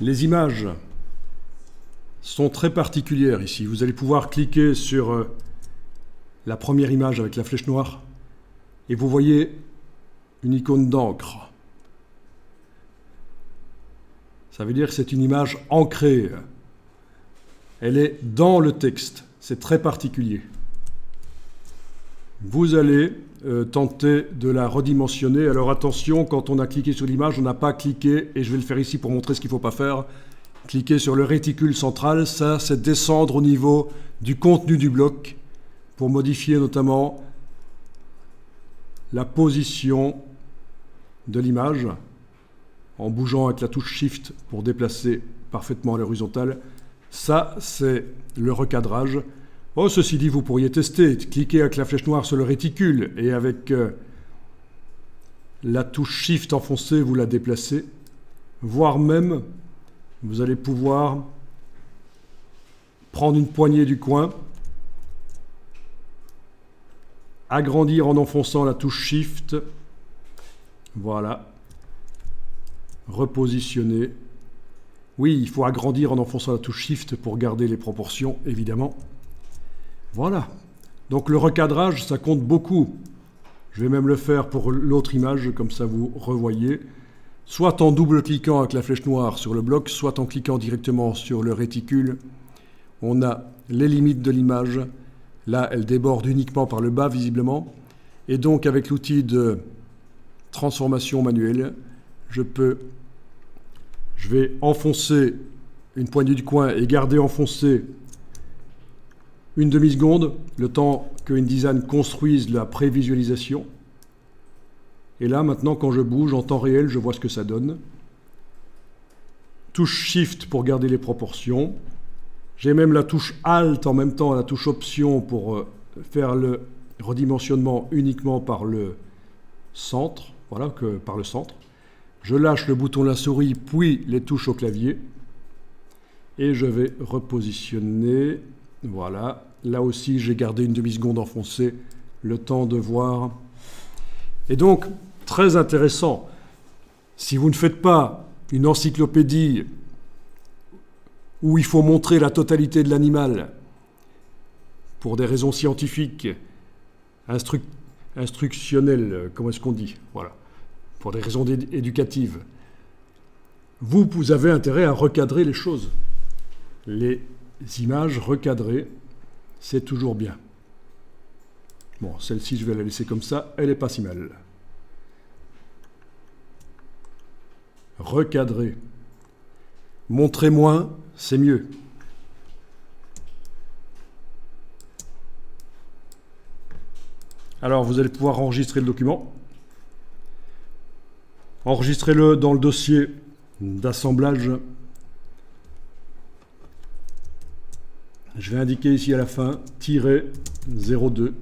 Les images sont très particulières ici. Vous allez pouvoir cliquer sur la première image avec la flèche noire et vous voyez une icône d'encre. Ça veut dire que c'est une image ancrée. Elle est dans le texte. C'est très particulier. Vous allez tenter de la redimensionner. Alors attention, quand on a cliqué sur l'image, on n'a pas cliqué, et je vais le faire ici pour montrer ce qu'il ne faut pas faire, cliquer sur le réticule central. Ça, c'est descendre au niveau du contenu du bloc pour modifier notamment la position de l'image en bougeant avec la touche Shift pour déplacer parfaitement à l'horizontale. Ça, c'est le recadrage. Oh, ceci dit, vous pourriez tester, cliquer avec la flèche noire sur le réticule et avec la touche Shift enfoncée, vous la déplacez, voire même, vous allez pouvoir prendre une poignée du coin, agrandir en enfonçant la touche Shift, voilà, repositionner. Oui, il faut agrandir en enfonçant la touche Shift pour garder les proportions, évidemment. Voilà. Donc le recadrage, ça compte beaucoup. Je vais même le faire pour l'autre image, comme ça vous revoyez. Soit en double-cliquant avec la flèche noire sur le bloc, soit en cliquant directement sur le réticule. On a les limites de l'image. Là, elle déborde uniquement par le bas, visiblement. Et donc, avec l'outil de transformation manuelle, je vais enfoncer une poignée du coin et garder enfoncé une demi-seconde, le temps que InDesign construise la prévisualisation. Et là, maintenant, quand je bouge en temps réel, je vois ce que ça donne. Touche Shift pour garder les proportions. J'ai même la touche Alt en même temps, la touche Option pour faire le redimensionnement uniquement par le centre. Voilà, par le centre. Je lâche le bouton de la souris, puis les touches au clavier. Et je vais repositionner. Voilà. Là aussi, j'ai gardé une demi-seconde enfoncée, le temps de voir. Et donc, très intéressant. Si vous ne faites pas une encyclopédie où il faut montrer la totalité de l'animal pour des raisons scientifiques, instructionnelles, comment est-ce qu'on dit ? Voilà. Pour des raisons éducatives. Vous avez intérêt à recadrer les choses. Les images recadrées, c'est toujours bien. Bon, celle-ci, je vais la laisser comme ça. Elle n'est pas si mal. Recadrer. Montrer moins, c'est mieux. Alors, vous allez pouvoir enregistrer le document. Enregistrez-le dans le dossier d'assemblage. Je vais indiquer ici à la fin -02.